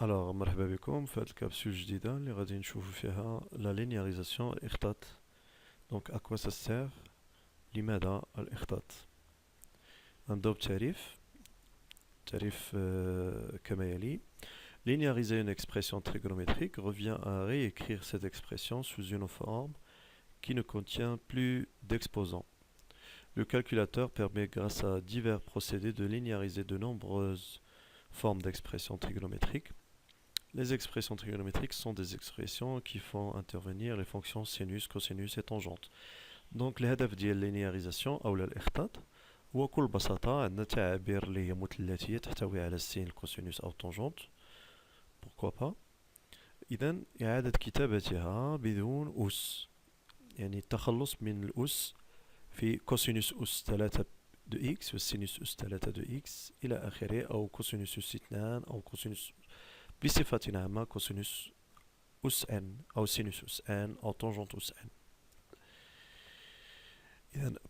Alors, مرحبا بكم في هذه الكبسولة الجديدة اللي غادي نشوفو فيها لا لينياريزاسيون الإخطاط. دونك أكوا سا سير، لماذا الإخطاط؟ نبداو بالتعريف كما يلي. Linéariser une expression trigonométrique revient à réécrire cette expression sous une forme qui ne contient plus d'exposants. Le calculateur permet grâce à divers procédés de linéariser de nombreuses formes d'expressions trigonométriques. Les expressions trigonométriques sont des expressions qui font intervenir les fonctions sinus, cosinus et tangente. Donc الهدف ديال اللينياريزاسيون أو الإخطاط هو بكل بساطة عندنا تعابير اللي هي مثلثية تحتوي على السين الكوسينوس أو التونجونت. pourquoi pas. إذا إعادة كتابتها بدون أس، يعني التخلص من الأس في كوسينوس أس 3 دو إكس والسينوس أس 3 دو إكس إلى آخره، أو كوسينوس أس 2 أو كوسينوس بصفة عامة كوسينوس أس n أو sinus أس n أو tangente أس n.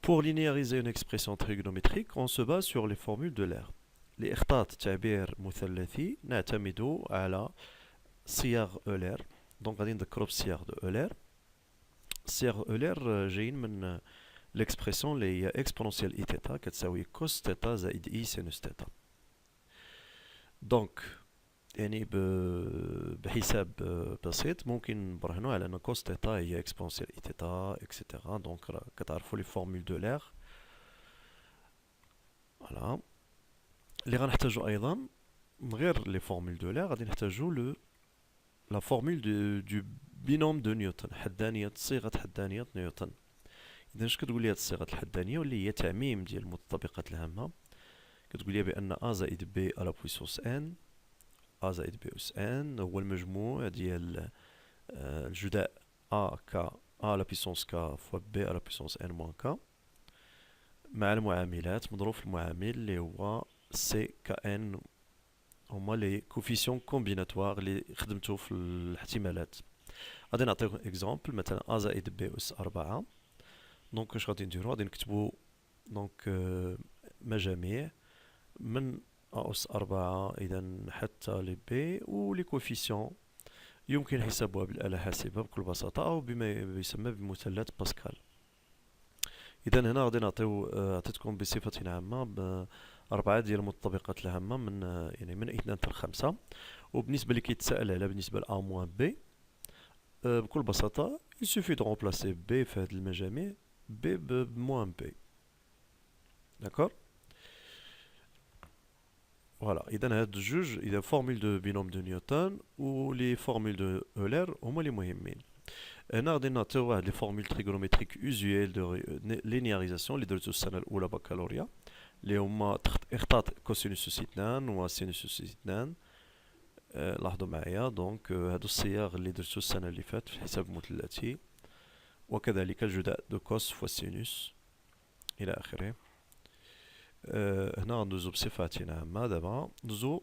Pour linéariser une expression trigonométrique, on se base sur les formules de l'air. لإخطاط تعبير مثلثي نعتمد على صيغ أولير. دونك غادي نذكرو بالصيغ دو أولير. صيغ أولير جايين من l'expression اللي هي اكسبونونسيال اي تيتا كتساوي كوس تيتا زائد اي سينوس تيتا. دونك يعني بحساب بسيط ممكن نبرهنو على ان كوس تيتا هي اكسبونسيال اي تيتا اكسيتيرا. دونك كتعرفوا لي فورمول دو لير. فوالا اللي غنحتاجو ايضا من غير لي فورمول دو لير غادي نحتاجو لا فورمول دو بينوم دو نيوتن، حدانية صيغة حدانية نيوتن. اذا اش كتقول لي هاد الصيغة الحدانية واللي هي تعميم ديال المتطابقات الهامة؟ كتقول لي بان ا زائد بي على بويسونس ان، ا زائد بي اس ان هو المجموع ديال الجداء ا ك ا لا بيسونس ك فوا بي على بيسونس ان موان ك مع المعاملات مضروب في المعامل اللي هو سي ك ان. هما لي كوفيسيون كومبيناتوار اللي خدمتو في الاحتمالات. غادي نعطيكم اكزومبل، مثلا ا زائد بي اس 4. دونك واش غادي نديرو؟ غادي نكتبو دونك مجاميع من ا اس 4 اذا حتى ل بي، و لي كوفيسيون يمكن حسابها بالآلة الحاسبة بكل بساطة أو بما يسمى بمثلث باسكال. إذا هنا غادي عطيتكم بصفة عامة أربعة ديال المتطابقات الهامة من يعني من 2 حتى 5. وبالنسبة اللي كيتسائل على بالنسبة ل A موان B، بكل بساطة il suffit de remplacer B في هاد المجاميع B بموان B. داكور. فوالا إذا هاد الجوج إذا فورمول دو بينوم دو نيوتن و لي فورمول دو أولير هما لي مهمين. هنا غادي نعطيو واحد لي فورمول تريغونوميتريك اوزويل دو لينياريزاسيون اللي درتو السنة الأولى بكالوريا، اللي هما إخطاط كوسينوس أس 2 و سينوس أس 2. لاحظوا معايا دونك هادو الصياغ اللي درتو السنة اللي فاتت في الحساب المثلثي، وكذلك الجداء دو كوس فوا سينوس إلى آخره. هنا غندوزو بصفة عامة. دابا ندوزو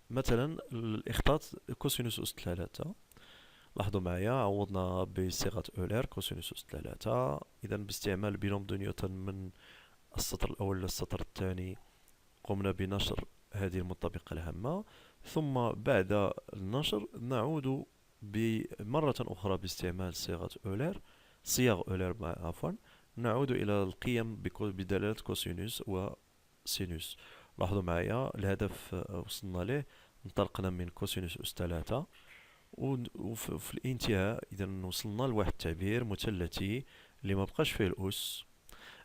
مثلا الإخطاط كوسينوس أس 3. لاحظوا معايا عوضنا بصيغة أولير كوسينوس أس 3. إذا باستعمال بينوم دو نيوتن من السطر الأول للسطر الثاني قمنا بنشر هذه المطابقة الهامة، ثم بعد النشر نعود مرة أخرى باستعمال صيغ أولير عفوا، نعود إلى القيم بدلالة كوسينوس وسينوس. لاحظوا معايا الهدف وصلنا له، انطلقنا من كوسينوس أس 3 وفي الانتهاء اذا وصلنا لواحد التعبير مثلثي اللي ما بقاش فيه الاس.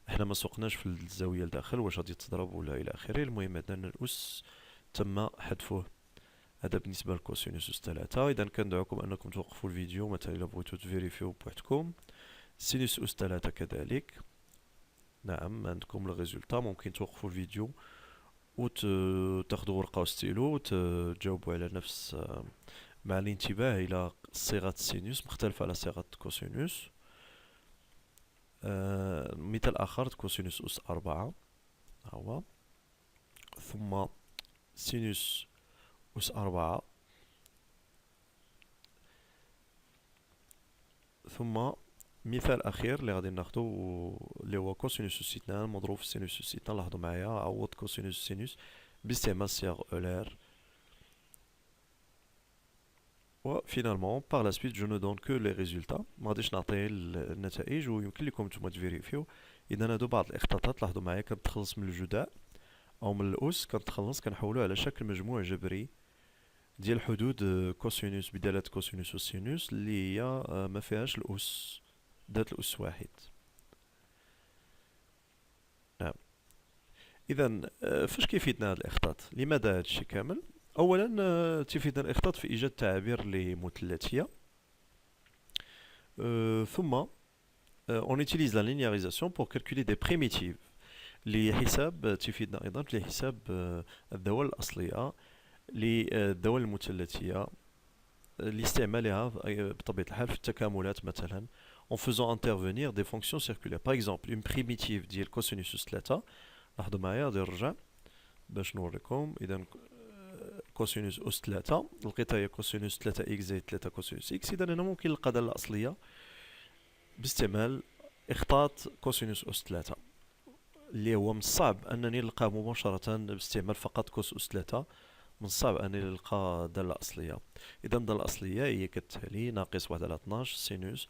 احنا ما سوقناش في الزاويه لداخل واش غادي تضرب ولا الى اخره. المهم عندنا الاس تم حذفه. هذا بالنسبه للكوسينوس أس 3. اذا كندعوكم انكم توقفوا الفيديو مثلا الا بغيتو تفيريفيو بوحدكم. سينوس أس 3 كذلك، نعم عندكم الريزولتا. ممكن توقفوا الفيديو وتاخذوا ورقه وستيلو وتجاوبوا على نفس مع الانتباه إلى صيغة السينوس مختلفة على صيغة كوسينوس. مثال آخر كوسينوس أس 4 هو، ثم سينوس أس 4، ثم مثال أخير اللي غادي ناخدو اللي هو كوسينوس أس 2 مضروب في سينوس أس 2. لاحظوا معايا عوض كوسينوس سينوس باستعمال صيغ أولير وفينالمون par la suite je ne donne que les résultats ما غاديش نعطي النتائج ويمكن لكم نتوما تفيريفيو. اذا هادو بعض الاخطاطات لاحظوا معايا كنتخلص من الجداء او من الاس كنتخلص كنحولوه على شكل مجموع جبري ديال حدود كوسينوس بدالة كوسينوس والسينوس اللي هي ما فيهاش الاس ذات الاس واحد. نعم. اذا فاش كيفيدنا هذا الاخطاط؟ لماذا هذا الشيء كامل؟ اولا تفيدنا الاخطاط في ايجاد تعابير لمثلثيه. ثم on utilise la linéarisation pour calculer des primitives لحساب تفيدنا ايضا لحساب الدول الاصليه للدول المثلثيه لاستعمالها بطبيعه الحال في التكاملات مثلا en faisant intervenir des fonctions circulaires. Par exemple une primitive ديال كوسينوس 3 لاحظوا معايا غادي نرجع باش نوريكم. اذا كوسينوس اس 3 لقيتها هي كوسينوس 3 اكس زائد 3 كوسينوس اكس. اذا انا ممكن نلقى الداله الاصليه باستعمال اخطاط كوسينوس اس 3 اللي هو من الصعب انني نلقاه مباشره باستعمال فقط كوس اس 3. من الصعب انني نلقى داله اصليه. اذا الداله الاصليه هي كالتالي ناقص 1 على 12 سينوس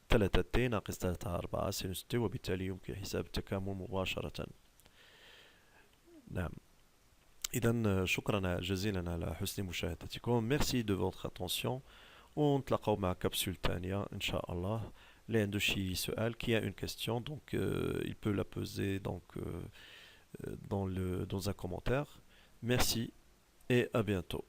3 تي ناقص 3 على 4 سينوس تي وبالتالي يمكن حساب التكامل مباشره. نعم. إذا شكرا جزيلا على حسن مشاهدتكم. ميرسي دو فوتر اتونسيون ونتلاقاو مع كبسول تانية إن شاء الله. اللي عنده شي سؤال qui a une question donc il peut la poser donc dans un commentaire. Merci et à bientôt.